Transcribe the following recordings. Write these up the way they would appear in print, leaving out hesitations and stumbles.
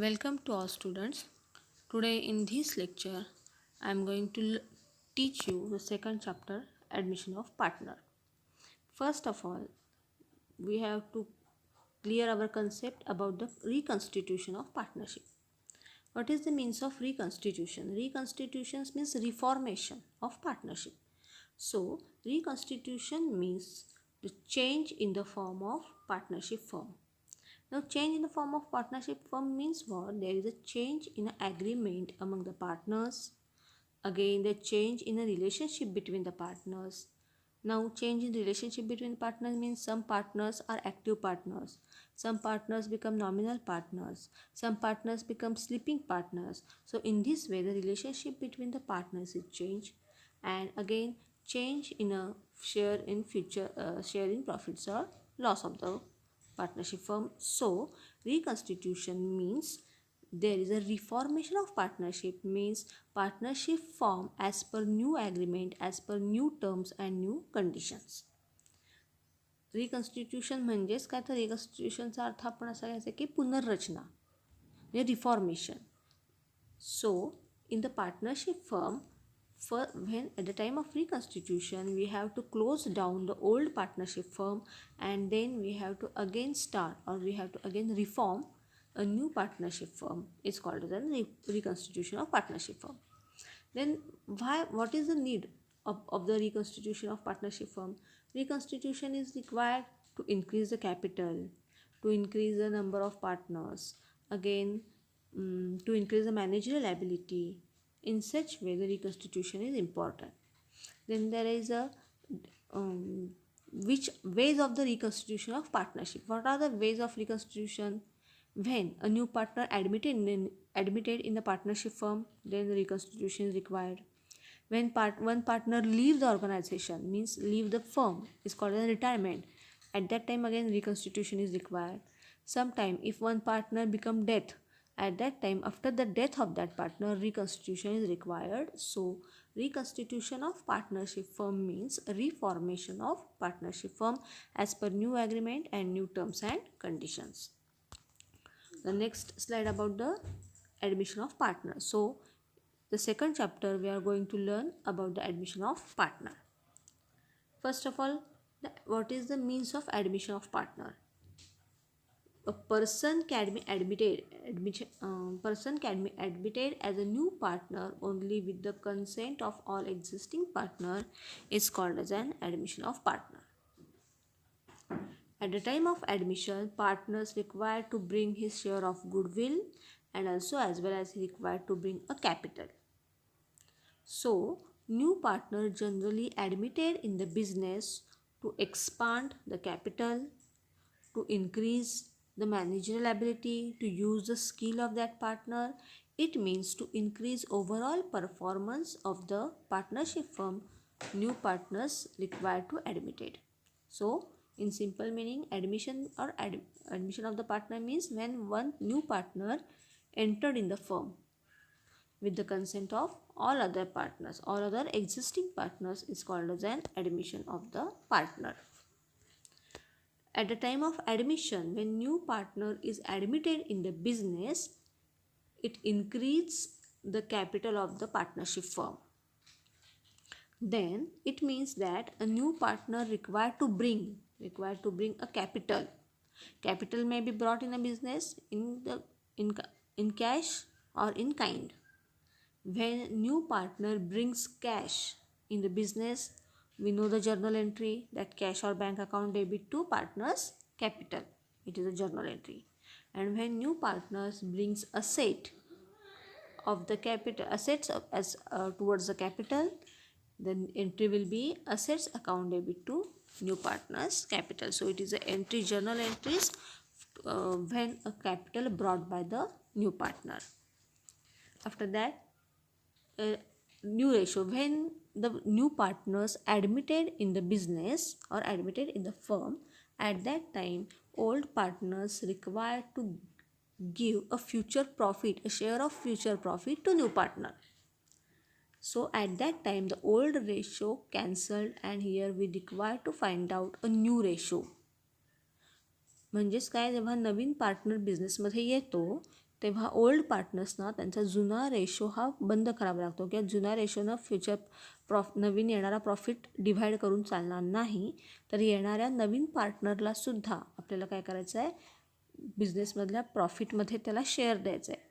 Welcome to all students. Today in this lecture I am going to teach you the second chapter, admission of partner. First of all, we have to clear our concept about the reconstitution of partnership. What is the means of reconstitution? Reconstitution means reformation of partnership. So reconstitution means the change in the form of partnership firm. Now, change in the form of partnership firm means what? There is a change in an agreement among the partners. Again, the change in a relationship between the partners. Now, change in relationship between partners means some partners are active partners. Some partners become nominal partners. Some partners become sleeping partners. So, in this way, the relationship between the partners is changed. And again, change in a share in future, share in profits or loss of the partnership firm. So reconstitution means there is a reformation of partnership, means partnership form as per new agreement, as per new terms and new conditions. Reconstitution म्हणजेच काय, तर रिकन्स्टिट्यूशनचा अर्थ आपण असा घ्यायचा की पुनर्रचना म्हणजे reformation. So in the partnership firm, when at the time of reconstitution we have to close down the old partnership firm, and then we have to again start, or we have to again reform a new partnership firm. It's called as a reconstitution of partnership firm. Then what is the need of the reconstitution of partnership firm? Reconstitution is required to increase the capital, to increase the number of partners, again to increase the managerial ability. In such way the reconstitution is important. Then there is a which ways of the reconstitution of partnership. What are the ways of reconstitution? When a new partner admitted in the partnership firm, then the reconstitution is required. When one partner leave the organization, means leave the firm, is called as retirement. At that time again reconstitution is required. Sometime if one partner become death, at that time, after the death of that partner, reconstitution is required. So reconstitution of partnership firm means reformation of partnership firm as per new agreement and new terms and conditions. The next slide about the admission of partner. So the second chapter we are going to learn about the admission of partner. First of all, what is the means of admission of partner? A person can be admitted as a new partner only with the consent of all existing partner is called as an admission of partner. At the time of admission, partners required to bring his share of goodwill, and also as well as he required to bring a capital. So new partner generally admitted in the business to expand the capital, to increase the managerial ability, to use the skill of that partner. It means to increase overall performance of the partnership firm. New partners required to admitted. So in simple meaning, admission or admission of the partner means when one new partner entered in the firm with the consent of all other partners, all other existing partners, is called as an admission of the partner. At the time of admission, when new partner is admitted in the business, it increases the capital of the partnership firm. Then it means that a new partner required to bring a capital. Capital may be brought in a business in cash or in kind. When new partner brings cash in the business, we know the journal entry that cash or bank account debit to partners capital. It is a journal entry. And when new partners brings asset of the capital, assets as towards the capital, then entry will be assets account debit to new partners capital. So it is a entry, journal entries when a capital brought by the new partner. After that, new ratio, when the new partners admitted in the business or admitted in the firm, at that time old partners required to give a future profit, a share of future profit to new partner. So at that time the old ratio cancelled, and here we require to find out a new ratio. म्हणजेच काय, जेव्हा नवीन partner बिझनेसमध्ये येतो तेव्हा old पार्टनर्सना त्यांचा जुना ratio हा बंद करावा लागतो किंवा जुना रेशोनं फ्युचर नवीन येणारा प्रॉफिट डिव्हाइड करून चालणार नाही. तर येणाऱ्या नवीन पार्टनरला सुद्धा आपल्याला काय करायचं आहे, बिझनेसमधल्या प्रॉफिटमध्ये त्याला शेअर द्यायचा आहे.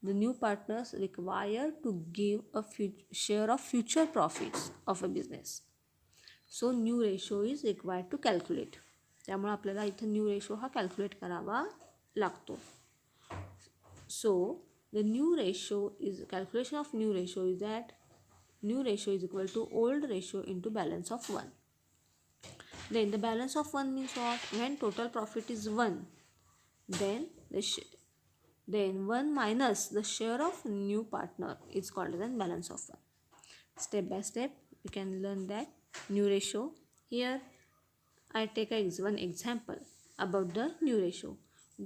The new partners require to give share of future profits of a business. So new ratio is required to calculate. त्यामुळे आपल्याला इथं न्यू रेशो हा कॅल्क्युलेट करावा लागतो. So the new ratio is calculation of new ratio is that new ratio is equal to old ratio into balance of 1. Then the balance of 1 means what? When total profit is 1, then then 1 minus the share of new partner is called as balance of 1. Step by step you can learn that new ratio. Here I take one example about the new ratio.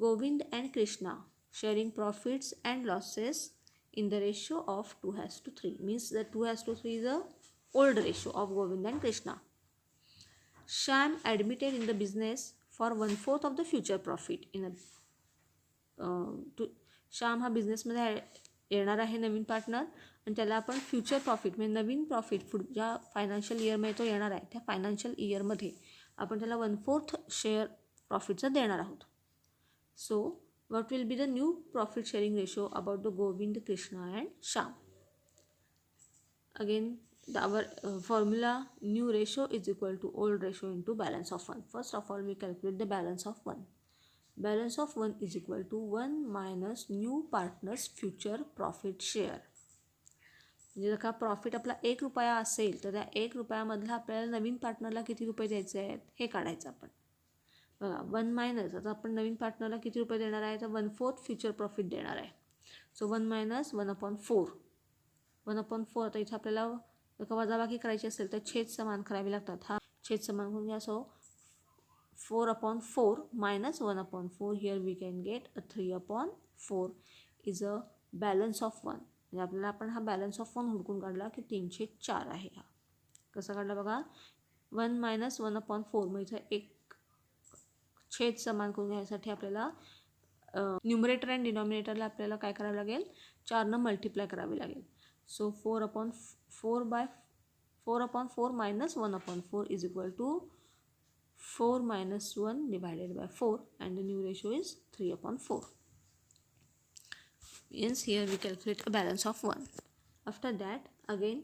Govind and Krishna sharing profits and losses in the ratio of 2:3. Means the 2:3 is the old ratio of Govind and Krishna. Shyam admitted in the business for 1/4 of the future profit. Shyam हा बिझनेसमध्ये येणार आहे नवीन partner, आणि त्याला आपण future profit म्हणजे नवीन profit ज्या financial इयरमध्ये तो येणार आहे त्या फायनान्शियल इयरमध्ये आपण त्याला 1/4 शेअर प्रॉफिटचा देणार आहोत. सो what will be the new profit sharing ratio about the Govind, Krishna and Shyam? Again our formula, new ratio is equal to old ratio into balance of 1. First of all we calculate the balance of 1. Balance of 1 is equal to 1 minus new partners future profit share. म्हणजे जर का profit आपला 1 रुपया असेल तर त्या 1 रुपयामधला आपल्याला नवीन पार्टनरला किती रुपये द्यायचे आहेत हे काढायचं आपण. बघा 1 मायनस, आता आपण नवीन पार्टनरला किती रुपये देणार आहे तर 1/4 फ्युचर प्रॉफिट देणार आहे. सो 1 मायनस 1/4. 1/4 आता इथे आपल्याला जर का वजाबाकी करायची असेल तर छेद समान करावे लागतात. हा छेद समान करून घ्या. सो 4/4 minus 1/4. Here we can get a 3/4 is a balance of 1. म्हणजे आपल्याला आपण हा बॅलन्स ऑफ 1 हुडकून काढला की 304 आहे. हा कसा काढला बघा, 1 मायनस 1/4. मग इथं एक छेद समान करून घ्यायसाठी आपल्याला न्यूमरेटर अँड डिनॉमिनेटरला आपल्याला काय करावं लागेल, 4ने मल्टिप्लाय करावे लागेल. So 4/4 minus 1/4 is equal to 4 minus 1 divided by 4, and the new ratio is 3/4. Means here we calculate a balance of 1. After that again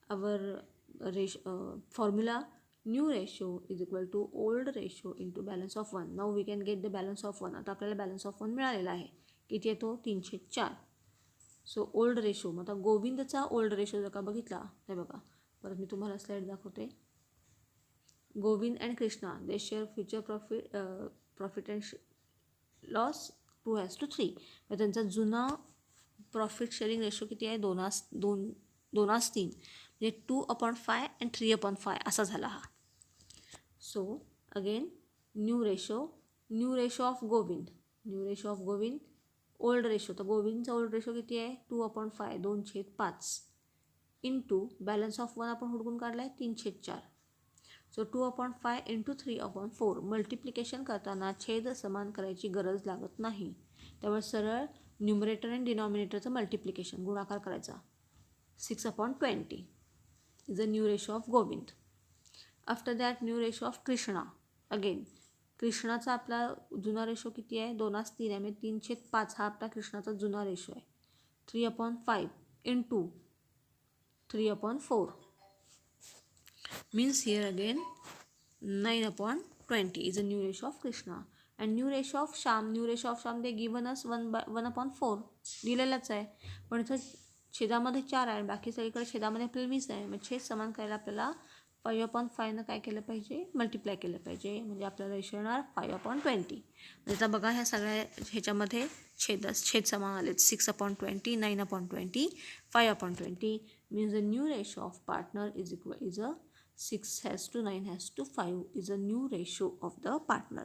our formula, new ratio is equal to old ratio into balance of 1. Now we can get the balance of 1. आता आपल्याला balance of 1 मिळालेला आहे. किती येतो 304. So old ratio, मग आता गोविंदचा old ratio जर का बघितला हे बघा, परत मी तुम्हाला स्लाइड दाखवते. Govind and Krishna, they share future profit and loss 2:3. मग त्यांचा जुना प्रॉफिट शेअरिंग रेशो किती आहे 2:3. म्हणजे 2/5 and 3/5 असा झाला हा. So again new ratio of Govind, old ratio, तर गोविंदचा ओल्ड रेशो किती आहे 2/5 2/5 इंटू बॅलन्स ऑफ 1 आपण हुडकून काढला आहे 304. सो 2/5 इंटू 3/4. मल्टिप्लिकेशन करताना छेद समान करायची गरज लागत नाही, त्यामुळे सरळ न्यूमरेटर अँड डिनॉमिनेटरचं मल्टिप्लिकेशन गुणाकार करायचा. 6/20 is a new ratio of Govind. After that new ratio of Krishna. Again कृष्णाचा आपला जुना रेशो किती आहे 2:3 आहे, म्हणजे 3/5 हा आपला कृष्णाचा जुना रेशो आहे. 3/5 into 3/4 means here again 9/20 is a new ratio of Krishna. And new ratio of Sham they given us 1/4 दिलेलाच आहे, पण इथं छेदामध्ये 4 आहे, बाकी सगळीकडे छेदामध्ये आपल्याला 20 आहे. मग छेद समान करायला आपल्याला 5/5 काय केलं पाहिजे, मल्टिप्लाय केलं पाहिजे, म्हणजे आपल्याला रेशो येणार 5/20. म्हणजे आता बघा ह्या सगळ्या ह्याच्यामध्ये छेद समान आले. 6/20, 9/20, 5/20 means the new ratio of partner is a 6:9:5 is a new ratio of the partner.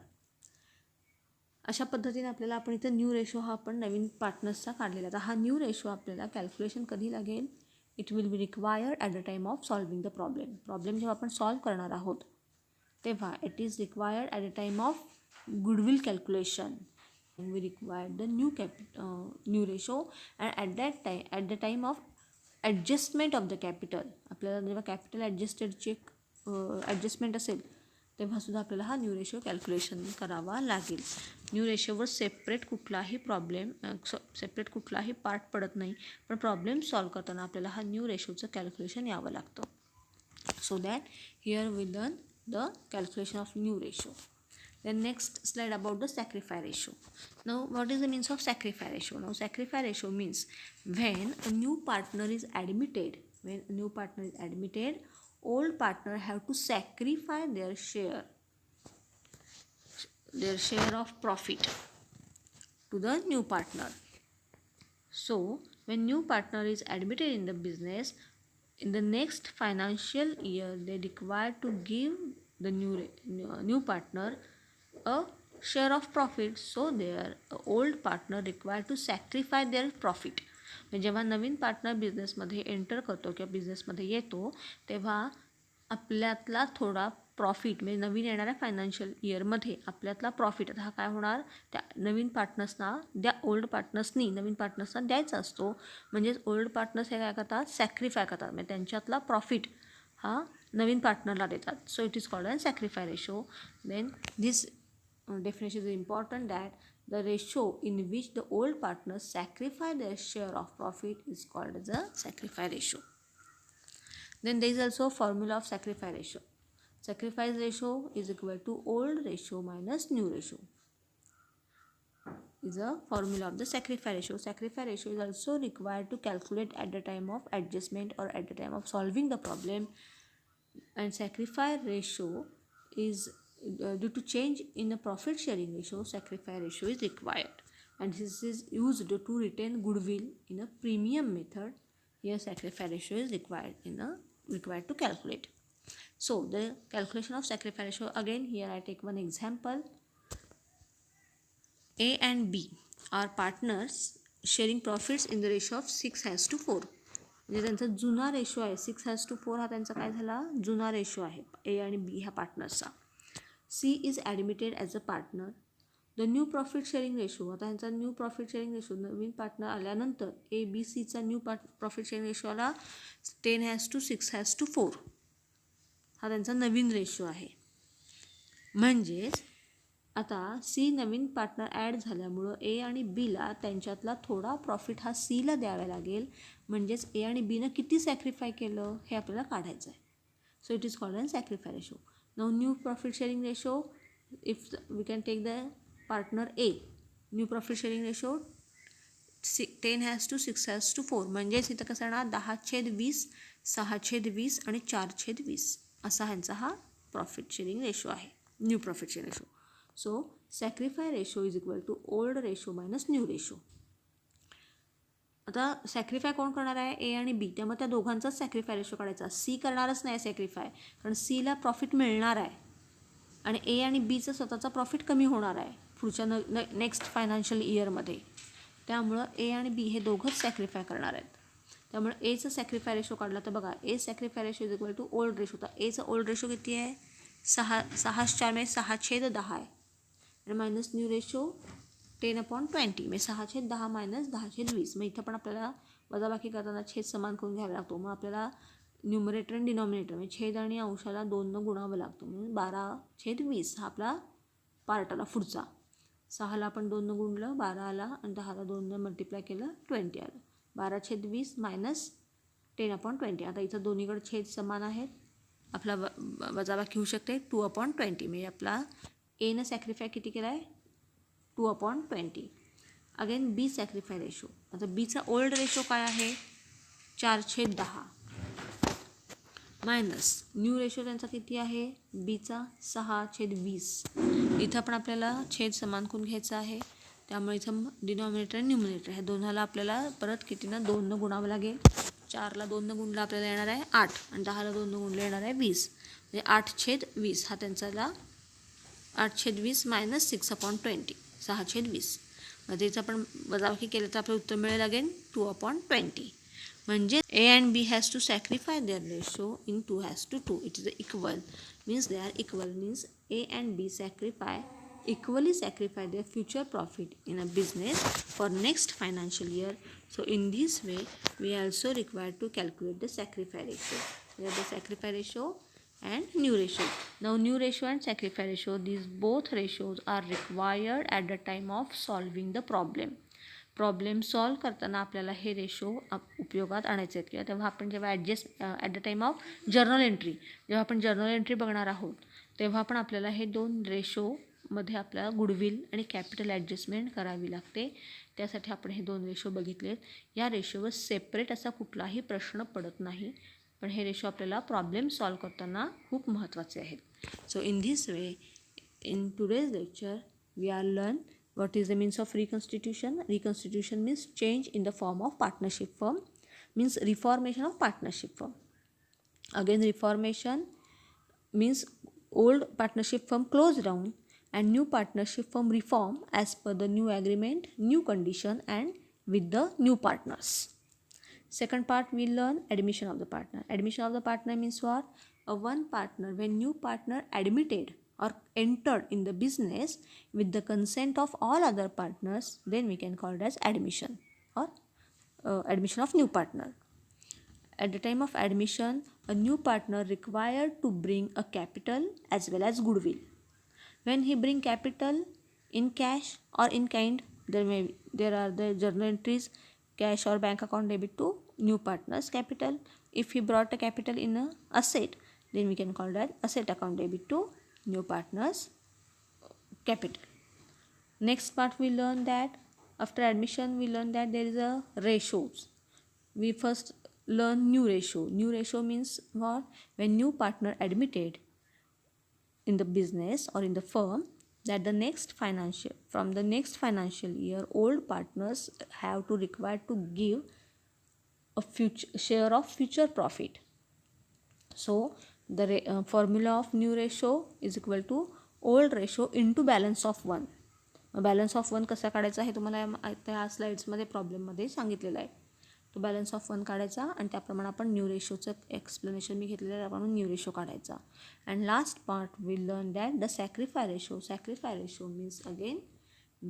अशा पद्धतीने आपल्याला आपण इथं न्यू रेशो हा आपण नवीन पार्टनर्सचा काढलेला. तर हा न्यू रेशो आपल्याला कॅल्क्युलेशन कधी लागेल, it will be required at the time of solving the problem जेव्हा आपण सॉल्व करणार आहोत तेव्हा it is required at the time of goodwill calculation. we required the new ratio, and at the time of adjustment of the capital, आपल्याला जेव्हा capital ॲडजस्टेडची adjustment असेल तेव्हा सुद्धा आपल्याला हा न्यू रेशो कॅल्क्युलेशन करावा लागेल. न्यू रेशोवर सेपरेट कुठलाही पार्ट पडत नाही, पण प्रॉब्लेम सॉल्व करताना आपल्याला हा न्यू रेशोचं कॅल्क्युलेशन यावं लागतं. So that here we done the calculation of new ratio. Then next slide about the sacrifice ratio. Now what is the means of sacrifice ratio? Now sacrifice ratio means when a new partner is admitted, old partner have to sacrifice their share of profit to the new partner. So when new partner is admitted in the business, in the next financial year they require to give the new partner a share of profit. So their old partner required to sacrifice their profit. जेव्हा नवीन partner बिझनेसमध्ये enter करतो किंवा बिझनेसमध्ये येतो तेव्हा आपल्यातला थोडा profit, म्हणजे नवीन येणाऱ्या फायनान्शियल इयरमध्ये आपल्यातला प्रॉफिट आता हा काय होणार, त्या नवीन पार्टनर्सना ओल्ड पार्टनर्सनी नवीन पार्टनर्सना द्यायचा असतो. म्हणजेच ओल्ड पार्टनर्स हे काय करतात, सॅक्रिफाय करतात, म्हणजे त्यांच्यातला प्रॉफिट हा नवीन पार्टनरला देतात. So it is called a sacrifice ratio. Then this definition is important, that the ratio in which the old partners sacrifice their share of profit is called as a sacrifice ratio. Then there is also a formula of sacrifice ratio. Sacrifice ratio is equal to old ratio minus new ratio. Is a formula of the sacrifice ratio. Sacrifice ratio is also required to calculate at the time of adjustment or at the time of solving the problem. And sacrifice ratio is due to change in the profit sharing ratio, sacrifice ratio is required, and this is used to retain goodwill in a premium method. Here sacrifice ratio is required to calculate. So the calculation of sacrifice ratio, again here I take one example. A and B are partners sharing profits in the ratio of 6:4. म्हणजे त्यांचा जुना ratio आहे 6:4. हा त्यांचा काय झाला, जुना ratio आहे ए आणि बी ह्या पार्टनर्सचा. C is admitted as a partner. The new profit sharing ratio, आता ह्यांचा न्यू प्रॉफिट शेअरिंग रेशो नवीन पार्टनर आल्यानंतर ए बी सीचा न्यू प्रॉफिट शेअरिंग रेशो आला 10:6:4. हा त्यांचा नवीन रेशो आहे. म्हणजेच आता सी नवीन पार्टनर ॲड झाल्यामुळं ए आणि बीला त्यांच्यातला थोडा प्रॉफिट हा सीला द्यावा लागेल. म्हणजेच ए आणि बीनं किती सॅक्रिफाय केलं हे आपल्याला काढायचं आहे. So it is called an sacrifice ratio. Now new profit sharing ratio, if we can take the partner A, new profit sharing ratio 10:6:4. म्हणजेच इथं कसं येणार 10/20, 6/20 आणि 4/20 असा ह्यांचा हा प्रॉफिट शेअरिंग रेशो आहे, new profit sharing ratio. So sacrifice ratio is equal to old ratio minus new ratio. आता सॅक्रिफाय कोण करणार आहे, ए आणि बी, त्यामुळे त्या दोघांचाच सॅक्रिफाय रेशो काढायचा. सी करणारच नाही सॅक्रिफाय, कारण सीला प्रॉफिट मिळणार आहे आणि ए आणि बीचं स्वतःचा प्रॉफिट कमी होणार आहे पुढच्या नेक्स्ट फायनान्शियल इयरमध्ये. त्यामुळं ए आणि बी हे दोघंच सॅक्रिफाय करणार आहेत. त्यामुळे एचं सॅक्रिफाय रेशो काढला तर बघा A sacrifice ratio is equal to old ratio. तर एचं ओल्ड रेशो किती आहे, 6/4 म्हणजे 6/10 आहे, आणि मायनस न्यू रेशो 10/20 म्हणजे 6/10 मायनस 10/20. मग इथं पण आपल्याला वजाबाकी करताना छेद समान करून घ्यावा लागतो. मग आपल्याला न्यूमरेटर आणि डिनॉमिनेटर म्हणजे छेद आणि अंशाला 2 गुणावं लागतं. म्हणून 12/20 हा आपला पार्ट आला पुढचा. 6ला आपण 2 गुणलं 12 आला, आणि 10ला 2 मल्टिप्लाय केलं 20 आलं. 12/20 मायनस 10/20. आता इथं दोन्हीकडे छेद समान आहेत, आपला वजाबाकी होऊ शकते 2/20. म्हणजे आपला एनं सॅक्रिफाय किती केला आहे, 2/20. Again B sacrifice ratio. आता बीचा ओल्ड रेशो काय आहे, 4/10 मायनस न्यू रेशो त्यांचा किती आहे, बीचा 6/20. इथं पण आपल्याला छेद समान करून घ्यायचा आहे. त्यामुळे इथं डिनॉमिनेटर आणि न्यूमिनेटर ह्या दोन्हाला आपल्याला परत कितीनं 2 गुणावं लागेल. 4ला 2 गुणला आपल्याला येणार आहे 8, आणि 10ला 2 गुणला येणार आहे 20. म्हणजे 8/20 हा त्यांचाला 8/20 मायनस 6/20 6/20. म्हणजे इथं आपण वजाबाकी केलं तर आपलं उत्तर मिळेल अगेन 2/20. म्हणजे A and B has to sacrifice their ratio in 2:2. It is equal, means they are equal, means A and B sacrifice equally sacrifice their future profit in a business for next financial year. So in this way we are also required to calculate the sacrifice ratio. We have the sacrifice ratio and new ratio. Now new ratio and sacrifice ratio, these both ratios are required at the time of solving the problem. Problem solve करताना आपल्याला हे ratio उपयोगात आणायचे आहेत किंवा तेव्हा आपण जेव्हा adjust at the time of journal entry, जेव्हा आपण जर्नल एंट्री बघणार आहोत तेव्हा पण आपल्याला हे दोन रेशोमध्ये आपल्याला गुडविल आणि कॅपिटल ॲडजस्टमेंट करावी लागते. त्यासाठी आपण हे दोन रेशो बघितलेत. या रेशोवर सेपरेट असा कुठलाही प्रश्न पडत नाही, पण हे रेशो आपल्याला प्रॉब्लेम सॉल्व करताना खूप महत्त्वाचे आहेत. So in this way in today's lecture we are learn what is the means of reconstitution. Reconstitution means change in the form of partnership firm, means reformation of partnership firm. Again, reformation means old partnership firm closed down and new partnership firm reform as per the new agreement, new condition and with the new partners. Second part we learn admission of the partner. Admission of the partner means what? One partner, when new partner admitted or entered in the business with the consent of all other partners, then we can call it as admission or admission of new partner. At the time of admission, a new partner required to bring a capital as well as goodwill. When he bring capital in cash or in kind, there are the journal entries cash or bank account debit to new partner's capital. If he brought a capital in a asset, then we can call that asset account debit to new partner's capital. Next part we learn that after admission we learn that there is a ratios. We first learn new ratio. New ratio means what? When new partner admitted in the business or in the firm, that the next financial year old partners have to require to give a future share of future profit. So the formula of new ratio is equal to old ratio into balance of 1. Balance of 1 कसा काढायचा हे तुम्हाला त्या स्लाइड्समध्ये प्रॉब्लेममध्ये सांगितलेलं आहे. तो balance of 1 काढायचा आणि त्याप्रमाणे आपण न्यू रेशोचं एक्सप्लेनेशन मी घेतलेलं आहे, आपण न्यू रेशो काढायचा. And last part will learn that the sacrifice ratio. Sacrifice ratio means again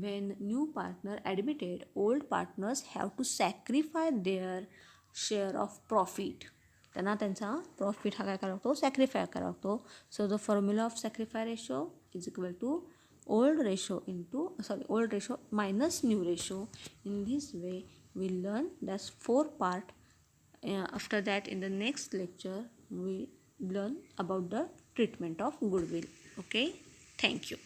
when new partner admitted, old partners have to sacrifice their share of profit. त्यांना त्यांचा प्रॉफिट हा काय करावा लागतो? सॅक्रिफाय करावा लागतो. So the formula of sacrifice ratio is equal to old ratio minus new ratio. In this way we learn that's 4 part. After that in the next lecture we learn about the treatment of goodwill. Okay, thank you.